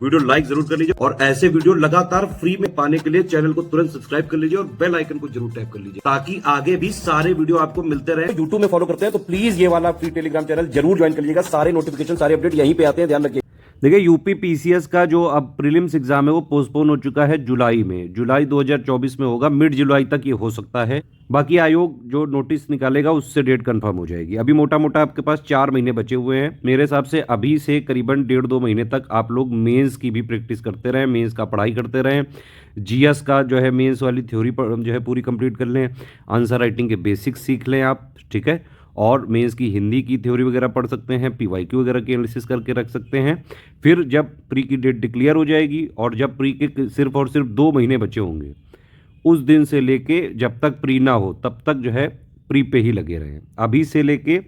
Video like जरूर कर लीजिए और ऐसे वीडियो लगातार फ्री में पाने के लिए चैनल को तुरंत सब्सक्राइब कर लीजिए और बेल आइकन को जरूर टैप कर लीजिए ताकि आगे भी सारे वीडियो आपको मिलते रहे। यूट्यूब में फॉलो करते हैं तो प्लीज ये वाला फ्री टेलीग्राम चैनल जरूर ज्वाइन कर लीजिएगा। सारे नोटिफिकेशन सारे अपडेट यहीं पे आते हैं, ध्यान रखिए। देखिए यूपी पीसीएस का जो अब प्रीलिम्स एग्जाम है वो पोस्टपोन हो चुका है जुलाई में, जुलाई 2024 में होगा, मिड जुलाई तक ये हो सकता है। बाकी आयोग जो नोटिस निकालेगा उससे डेट कंफर्म हो जाएगी। अभी मोटा मोटा आपके पास 4 महीने बचे हुए हैं। मेरे हिसाब से अभी से करीबन 1.5-2 महीने तक आप लोग मेंस की भी प्रैक्टिस करते रहें, मेंस का पढ़ाई करते रहें। जीएस का जो है मेंस वाली थ्योरी जो है पूरी कंप्लीट कर लें, आंसर राइटिंग के बेसिक्स सीख लें आप, ठीक है। और मेंस की हिंदी की थ्योरी वगैरह पढ़ सकते हैं, पीवाईक्यू वगैरह की एनालिसिस करके रख सकते हैं। फिर जब प्री की डेट डिक्लेयर हो जाएगी और जब प्री के सिर्फ और सिर्फ 2 महीने बचे होंगे, उस दिन से लेके जब तक प्री ना हो तब तक जो है प्री पे ही लगे रहें। अभी से लेके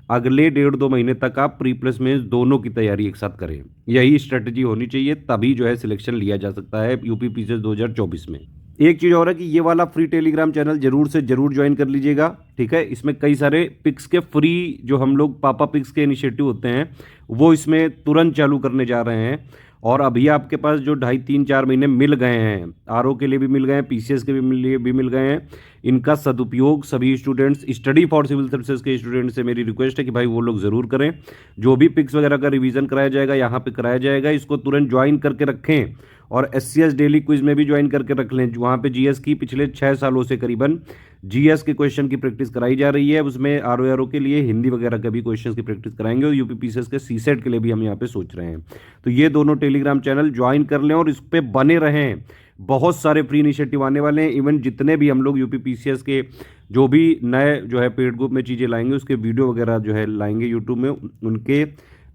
अगले 1.5-2 महीने तक आप प्री प्लस मेंस दोनों की तैयारी एक साथ करें। यही स्ट्रेटजी होनी चाहिए, तभी जो है सिलेक्शन लिया जा सकता है यूपी पीसीएस 2024 में। एक चीज़ और है कि ये वाला फ्री टेलीग्राम चैनल जरूर से जरूर ज्वाइन कर लीजिएगा, ठीक है। इसमें कई सारे पिक्स के फ्री जो हम लोग पापा पिक्स के इनिशिएटिव होते हैं वो इसमें तुरंत चालू करने जा रहे हैं। और अभी आपके पास जो 2.5-3-4 महीने मिल गए हैं, आरओ के लिए भी मिल गए हैं, पीसीएस के लिए भी मिल गए हैं, इनका सदुपयोग सभी students, study for civil services के स्टूडेंट्स से मेरी रिक्वेस्ट है कि भाई वो लोग ज़रूर करें। जो भी पिक्स वगैरह का रिवीजन कराया जाएगा यहाँ पे कराया जाएगा, इसको तुरंत ज्वाइन करके रखें। और एससीएस डेली क्विज में भी ज्वाइन करके रख लें। वहाँ पे जीएस की पिछले 6 सालों से करीबन जीएस के क्वेश्चन की प्रैक्टिस कराई जा रही है। उसमें आरओ के लिए हिंदी वगैरह के भी क्वेश्चंस की प्रैक्टिस कराएंगे और यूपी पीसीएस के सीसेट के लिए भी हम यहाँ पे सोच रहे हैं। तो ये दोनों टेलीग्राम चैनल ज्वाइन कर लें और इस पर बने रहें। बहुत सारे फ्री इनिशिएटिव आने वाले हैं। इवन जितने भी हम लोग यूपी पीसीएस के जो भी नए जो है पेड ग्रुप में चीज़ें लाएंगे, उसके वीडियो वगैरह जो है लाएंगे यूट्यूब में, उनके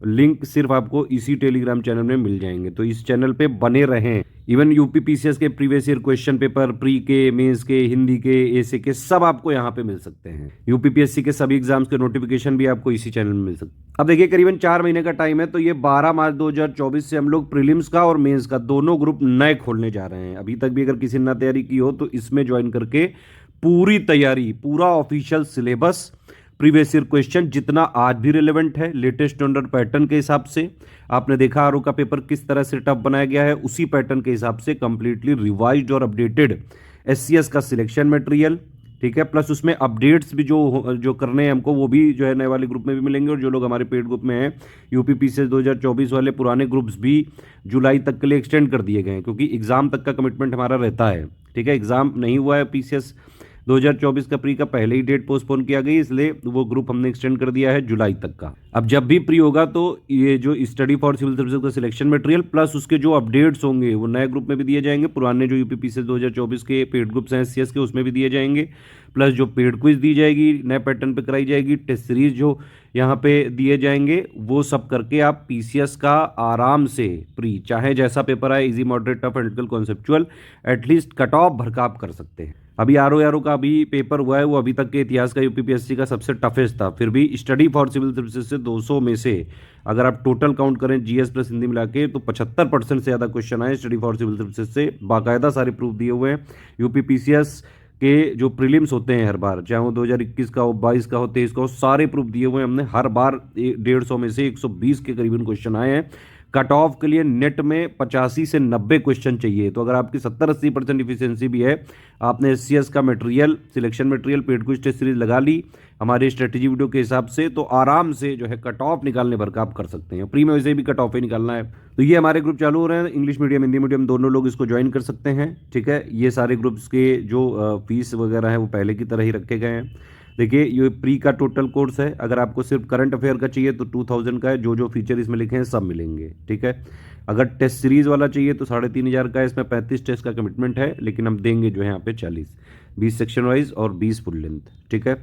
लिंक सिर्फ आपको इसी टेलीग्राम चैनल में मिल जाएंगे। तो इस चैनल पे बने रहें। इवन यूपी पीसीएस के previous year question paper, pre के, मेंस के, हिंदी के, एसे के, सब आपको यहाँ पे मिल सकते हैं। यूपी पीएससी के सभी एग्जाम्स के नोटिफिकेशन भी आपको इसी चैनल में मिल सकते हैं। अब देखिए करीबन 4 महीने का टाइम है, तो ये 12 मार्च 2024 से हम लोग प्रीलिम्स का और मेंस का दोनों ग्रुप नए खोलने जा रहे हैं। अभी तक भी अगर किसी ने ना तैयारी की हो तो इसमें ज्वाइन करके पूरी तैयारी, पूरा official syllabus, previous year question जितना आज भी रिलेवेंट है लेटेस्ट स्टैंडर्ड पैटर्न के हिसाब से, आपने देखा आरओ का पेपर किस तरह से टफ बनाया गया है, उसी पैटर्न के हिसाब से कंप्लीटली रिवाइज्ड और अपडेटेड एससीएस का सिलेक्शन मटेरियल, ठीक है। प्लस उसमें अपडेट्स भी जो करने हैं हमको वो भी जो है नए वाले ग्रुप में भी मिलेंगे। और जो लोग हमारे पेड ग्रुप में हैं यूपी पीसीएस 2024 वाले, पुराने ग्रुप्स भी जुलाई तक के लिए एक्सटेंड कर दिए गए हैं क्योंकि एग्जाम तक का कमिटमेंट हमारा रहता है, ठीक है। एग्जाम नहीं हुआ है पीसीएस 2024 का प्री का, पहले ही डेट पोस्टपोन किया गई, इसलिए वो ग्रुप हमने एक्सटेंड कर दिया है जुलाई तक का। अब जब भी प्री होगा तो ये जो स्टडी फॉर सिविल सर्विसेज का सिलेक्शन मटेरियल प्लस उसके जो अपडेट्स होंगे वो नए ग्रुप में भी दिए जाएंगे, पुराने जो यूपी पीसीएस 2024 के पेड ग्रुप्स हैं एससीएस के उसमें भी दिए जाएंगे। प्लस जो पेड क्विज दी जाएगी नए पैटर्न पे कराई जाएगी, टेस्ट सीरीज जो यहाँ पे दिए जाएंगे, वो सब करके आप पीसीएस का आराम से प्री, चाहे जैसा पेपर आए, easy, moderate, tough, analytical, conceptual, at least cut off भर का आप कर सकते हैं। अभी आरओ का भी पेपर हुआ है, वो अभी तक के इतिहास का यूपी पीएससी का सबसे टफेस्ट था। फिर भी स्टडी फॉर सिविल सर्विसेज से 200 में से अगर आप टोटल काउंट करें जीएस प्लस हिंदी मिला के तो 75% से ज़्यादा क्वेश्चन आए स्टडी फॉर सिविल सर्विसेज से, बाकायदा सारे प्रूफ दिए हुए हैं। यूपी पीसीएस के जो प्रीलिम्स होते हैं हर बार, चाहे वो 2021 का हो, 22 का हो, 23 का हो, सारे प्रूफ दिए हुए हैं हमने। हर बार 150 में से 120 के करीबन क्वेश्चन आए हैं। कट ऑफ के लिए नेट में 85 से 90 क्वेश्चन चाहिए। तो अगर आपकी 70-80% इफिशियंसी भी है, आपने एससीएस का material, selection material, paid quiz, test series लगा ली हमारे स्ट्रेटेजी वीडियो के हिसाब से, तो आराम से जो है कट ऑफ निकालने भर का आप कर सकते हैं। प्री में वैसे भी कट ऑफ ही निकालना है। तो ये हमारे ग्रुप चालू हो रहे हैं, इंग्लिश मीडियम, हिंदी मीडियम, दोनों लोग इसको ज्वाइन कर सकते हैं, ठीक है। ये सारे ग्रुप्स के जो फीस वगैरह है वो पहले की तरह ही रखे गए हैं। देखिए ये प्री का टोटल कोर्स है, अगर आपको सिर्फ करंट अफेयर का चाहिए तो 2000 का है, जो फीचर इसमें लिखे हैं सब मिलेंगे, ठीक है। अगर टेस्ट सीरीज वाला चाहिए तो 3500 का है, इसमें 35 टेस्ट का कमिटमेंट है, लेकिन हम देंगे जो है यहाँ पे 20 सेक्शन वाइज और 20 फुल लेंथ, ठीक है।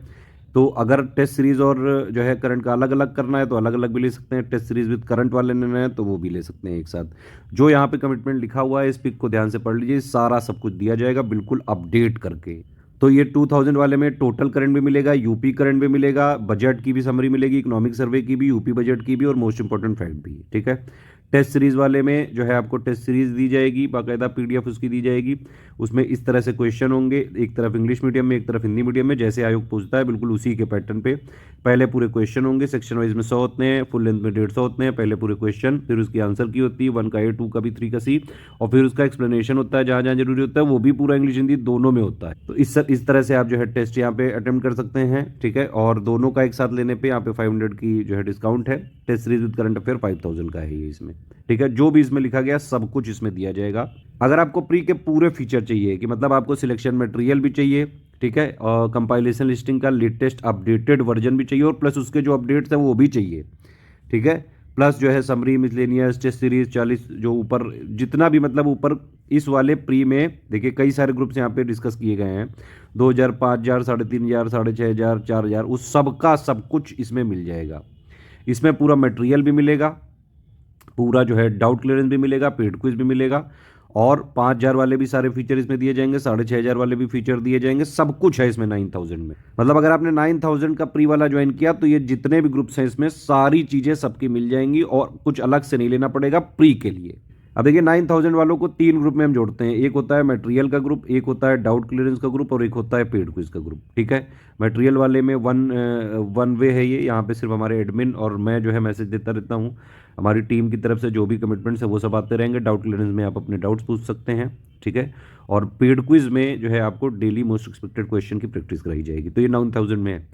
तो अगर टेस्ट सीरीज और जो है करंट का अलग अलग करना है तो अलग अलग भी ले सकते हैं, टेस्ट सीरीज विद करंट वाले लेना है तो वो भी ले सकते हैं एक साथ। जो यहाँ पे कमिटमेंट लिखा हुआ है इस पिक को ध्यान से पढ़ लीजिए, सारा सब कुछ दिया जाएगा बिल्कुल अपडेट करके। तो ये 2000 वाले में टोटल करंट भी मिलेगा, यूपी करंट भी मिलेगा, बजट की भी समरी मिलेगी, इकोनॉमिक सर्वे की भी, यूपी बजट की भी और मोस्ट इंपॉर्टेंट फैक्ट भी, ठीक है। टेस्ट सीरीज़ वाले में जो है आपको टेस्ट सीरीज़ दी जाएगी, बाकायदा PDF उसकी दी जाएगी। उसमें इस तरह से क्वेश्चन होंगे, एक तरफ इंग्लिश मीडियम में, एक तरफ हिंदी मीडियम में, जैसे आयोग पूछता है बिल्कुल उसी के पैटर्न पे पहले पूरे क्वेश्चन होंगे। सेक्शन वाइज में 100 होते हैं, फुल लेंथ में 150 होते हैं। पहले पूरे क्वेश्चन, फिर उसकी आंसर की होती है, 1 का A, 2 का B, 3 का C, और फिर उसका एक्सप्लेनेशन होता है जहाँ जहाँ जरूरी होता है, वो भी पूरा इंग्लिश हिंदी दोनों में होता है। तो इस तरह से आप जो है टेस्ट यहाँ पे अटेम्प्ट कर सकते हैं, ठीक है। और दोनों का एक साथ लेने पे यहाँ पे 500 की जो है डिस्काउंट है। Test series with current affair 5000 का है ये इसमें, ठीक है। जो भी इसमें लिखा गया सब कुछ इसमें दिया जाएगा। अगर आपको प्री के पूरे फीचर चाहिए कि मतलब आपको सिलेक्शन मटेरियल भी चाहिए, ठीक है, और कंपाइलेशन लिस्टिंग का लेटेस्ट अपडेटेड वर्जन भी चाहिए, और प्लस उसके जो अपडेट्स हैं वो भी चाहिए, ठीक है। प्लस जो है समरी, मिसलेनियस, टेस्ट सीरीज 40 जो ऊपर जितना भी मतलब ऊपर इस वाले प्री में देखिए कई सारे ग्रुप्स यहाँ पे डिस्कस किए गए हैं, 2000, 5000, 3500, 6500, 4000, उस सब का सब कुछ इसमें मिल जाएगा। इसमें पूरा मटेरियल भी मिलेगा, पूरा जो है डाउट क्लियरेंस भी मिलेगा, पेड क्विज भी मिलेगा, और 5000 वाले भी सारे फीचर इसमें दिए जाएंगे, 6500 वाले भी फीचर दिए जाएंगे, सब कुछ है इसमें 9000 में। मतलब अगर आपने 9000 का प्री वाला ज्वाइन किया तो ये जितने भी ग्रुप्स हैं इसमें सारी चीजें सबकी मिल जाएंगी, और कुछ अलग से नहीं लेना पड़ेगा प्री के लिए। अब देखिए 9000 वालों को 3 ग्रुप में हम जोड़ते हैं, एक होता है मटेरियल का ग्रुप, एक होता है डाउट क्लियरेंस का ग्रुप, और एक होता है पेड क्विज का ग्रुप, ठीक है। मटेरियल वाले में वन वे है ये, यहाँ पे सिर्फ हमारे एडमिन और मैं जो है मैसेज देता रहता हूँ, हमारी टीम की तरफ से जो भी कमिटमेंट्स है वो सब आते रहेंगे। डाउट क्लियरेंस में आप अपने डाउट्स पूछ सकते हैं, ठीक है। और पेड क्विज में जो है आपको डेली मोस्ट एक्सपेक्टेड क्वेश्चन की प्रैक्टिस कराई जाएगी। तो ये 9000 में है।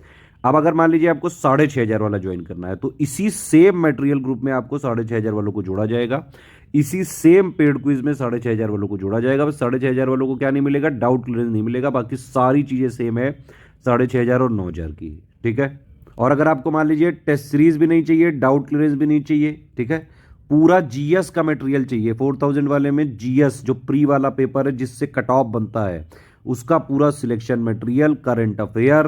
अब अगर मान लीजिए आपको 6500 वाला ज्वाइन करना है तो इसी सेम मटेरियल ग्रुप में आपको 6500 वालों को जोड़ा जाएगा, इसी सेम पेड क्विज में 6500 वालों को जोड़ा जाएगा। बस 6500 वालों को क्या नहीं मिलेगा, डाउट क्लियरेंस नहीं मिलेगा, बाकी सारी चीजें सेम है 6500 और 9000 की, ठीक है। और अगर आपको मान लीजिए टेस्ट सीरीज भी नहीं चाहिए, डाउट क्लियरेंस भी नहीं चाहिए, ठीक है, पूरा जीएस का मटेरियल चाहिए, 4000 वाले में जीएस जो प्री वाला पेपर है जिससे कट ऑफ बनता है उसका पूरा selection material, current affair,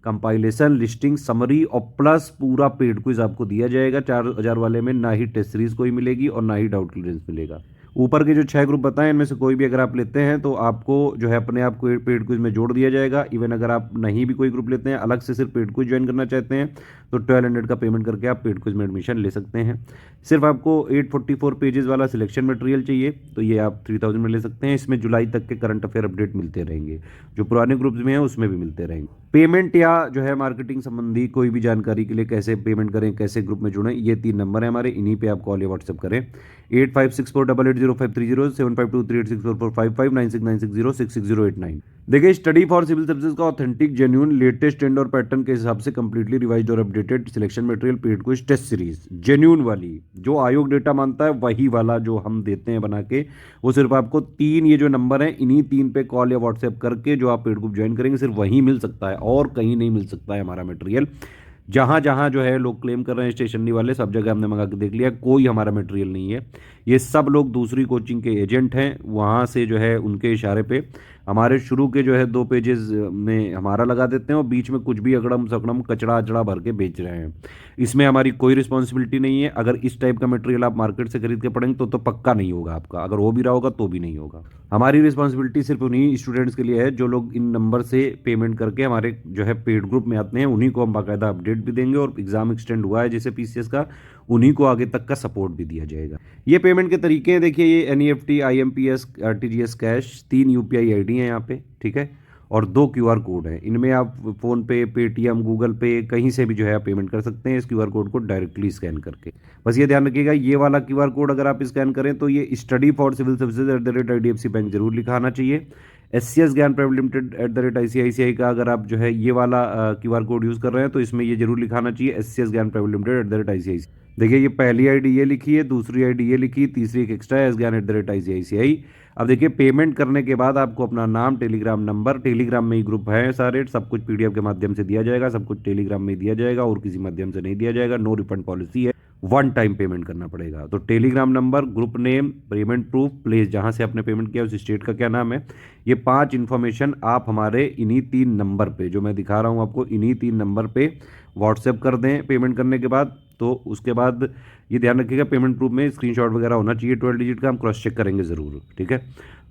compilation, listing, summary, और प्लस पूरा पेड क्विज आपको दिया जाएगा। 4000 वाले में ना ही टेस्ट सीरीज कोई मिलेगी और ना ही डाउट क्लियरेंस मिलेगा। ऊपर के जो 6 ग्रुप बताएं इनमें से कोई भी अगर आप लेते हैं तो आपको जो है अपने आप को पेड क्विज में जोड़ दिया जाएगा। इवन अगर आप नहीं भी कोई ग्रुप लेते हैं, अलग से सिर्फ पेड क्विज ज्वाइन करना चाहते हैं तो 1200 का पेमेंट करके आप पेड क्विज में एडमिशन ले सकते हैं। सिर्फ आपको 844 पेजेस वाला सिलेक्शन मटेरियल चाहिए तो ये आप 3000 में ले सकते हैं। इसमें जुलाई तक के करंट अफेयर अपडेट मिलते रहेंगे, जो पुराने ग्रुप्स में है उसमें भी मिलते रहेंगे। पेमेंट या जो है मार्केटिंग संबंधी कोई भी जानकारी के लिए कैसे पेमेंट करें, कैसे ग्रुप में जुड़ें, ये 3 नंबर है हमारे, इन्हीं पे आप कॉल या व्हाट्सएप करें। 8564880530, 7523864455, 9696066089। देखिए स्टडी फॉर सिविल सर्विसेज का ऑथेंटिक, जेन्युइन, लेटेस्ट ट्रेंड और पैटर्न के हिसाब से कंप्लीटली रिवाइज्ड और updated selection material, paid quiz, test series, genuine वाली जो आयोग डेटा मानता है वही वाला जो हम देते हैं बना के। वो सिर्फ आपको 3 ये जो नंबर है इन्हीं 3 पे कॉल या व्हाट्सएप करके जो आप पेड ग्रुप ज्वाइन करेंगे सिर्फ वहीं मिल सकता है, और कहीं नहीं मिल सकता है हमारा मटेरियल। जहां जहां जो है लोग क्लेम कर रहे हैं स्टेशनरी वाले, सब जगह हमने मंगा के देख लिया, कोई हमारा मटेरियल नहीं है। ये सब लोग दूसरी कोचिंग के एजेंट हैं, वहां से जो है उनके इशारे पे हमारे शुरू के जो है 2 पेजेस में हमारा लगा देते हैं और बीच में कुछ भी अगड़म सगड़म कचड़ा अचड़ा भर के बेच रहे हैं। इसमें हमारी कोई रिस्पॉन्सिबिलिटी नहीं है। अगर इस टाइप का मटेरियल आप मार्केट से खरीद के पढ़ेंगे तो पक्का नहीं होगा आपका, अगर हो भी रहा होगा तो भी नहीं होगा। हमारी रिस्पॉन्सिबिलिटी सिर्फ उन्हीं स्टूडेंट्स के लिए है जो लोग इन नंबर से पेमेंट करके हमारे जो है पेड ग्रुप में आते हैं, उन्हीं को हम बाकायदा अपडेट भी देंगे, और एग्जाम एक्सटेंड हुआ है जैसे पीसीएस का, उन्हीं को आगे तक का सपोर्ट भी दिया जाएगा। ये पेमेंट के तरीके हैं, देखिए ये NEFT, IMPS, RTGS cash, 3 UPI ID है यहाँ पे, ठीक है, और 2 क्यूआर कोड है। इनमें आप फोन पे, पेटीएम, गूगल पे, कहीं से भी जो है आप पेमेंट कर सकते हैं इस क्यूआर कोड को डायरेक्टली स्कैन करके। बस ये ध्यान रखिएगा ये वाला क्यूआर कोड अगर आप स्कैन करें तो ये study for civil services @IDFC bank जरूर लिखा आना चाहिए। SCS ज्ञान प्राइवेट लिमिटेड @ICICI का अगर आप जो है ये वाला क्यूआर कोड यूज़ कर रहे हैं तो इसमें ये जरूर लिखाना चाहिए SCS ज्ञान प्राइवेट लिमिटेड @ICICI। देखिए ये पहली आईडी ये लिखी है, दूसरी आईडी ये लिखी, तीसरी एक एक्स्ट्रा है ज्ञान @ICICI। अब देखिए पेमेंट करने के बाद आपको अपना नाम, टेलीग्राम नंबर, टेलीग्राम में ही ग्रुप है सारे, सब कुछ PDF के माध्यम से दिया जाएगा, सब कुछ टेलीग्राम में दिया जाएगा और किसी माध्यम से नहीं दिया जाएगा। नो रिफंड पॉलिसी है, 1 टाइम पेमेंट करना पड़ेगा। तो Telegram number, group name, payment proof, place जहां से आपने पेमेंट किया उस स्टेट का क्या नाम है, ये 5 इन्फॉर्मेशन आप हमारे इन्हीं 3 नंबर पे जो मैं दिखा रहा हूं आपको, इन्हीं 3 नंबर पे व्हाट्सएप कर दें पेमेंट करने के बाद। तो उसके बाद ये ध्यान रखिएगा पेमेंट प्रूफ में स्क्रीनशॉट वगैरह होना चाहिए 12 डिजिट का, हम क्रॉस चेक करेंगे ज़रूर, ठीक है।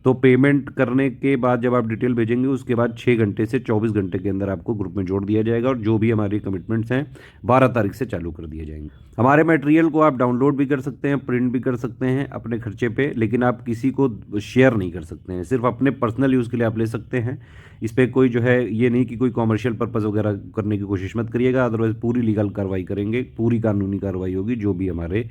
तो पेमेंट करने के बाद जब आप डिटेल भेजेंगे उसके बाद 6 घंटे से 24 घंटे के अंदर आपको ग्रुप में जोड़ दिया जाएगा और जो भी हमारी कमिटमेंट्स हैं 12 तारीख से चालू कर दिए जाएंगे। हमारे मटेरियल को आप डाउनलोड भी कर सकते हैं, प्रिंट भी कर सकते हैं अपने खर्चे पे, लेकिन आप किसी को शेयर नहीं कर सकते हैं, सिर्फ अपने पर्सनल यूज़ के लिए आप ले सकते हैं। इस पर कोई जो है ये नहीं कि कोई कॉमर्शियल पर्पज़ वगैरह करने की कोशिश मत करिएगा, अदरवाइज़ पूरी लीगल कार्रवाई करेंगे, पूरी कानूनी कार्रवाई होगी, जो भी हमारे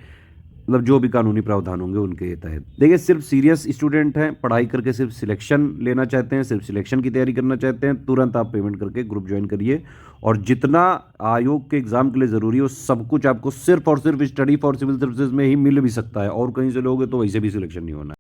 मतलब जो भी कानूनी प्रावधान होंगे उनके तहत। देखिए सिर्फ सीरियस स्टूडेंट हैं, पढ़ाई करके सिर्फ सिलेक्शन लेना चाहते हैं, सिर्फ सिलेक्शन की तैयारी करना चाहते हैं, तुरंत आप पेमेंट करके ग्रुप ज्वाइन करिए। और जितना आयोग के एग्जाम के लिए ज़रूरी है वो सब कुछ आपको सिर्फ और सिर्फ स्टडी फॉर सिविल सर्विसेज में ही मिल भी सकता है, और कहीं से लोगे तो वैसे भी सिलेक्शन नहीं होना है।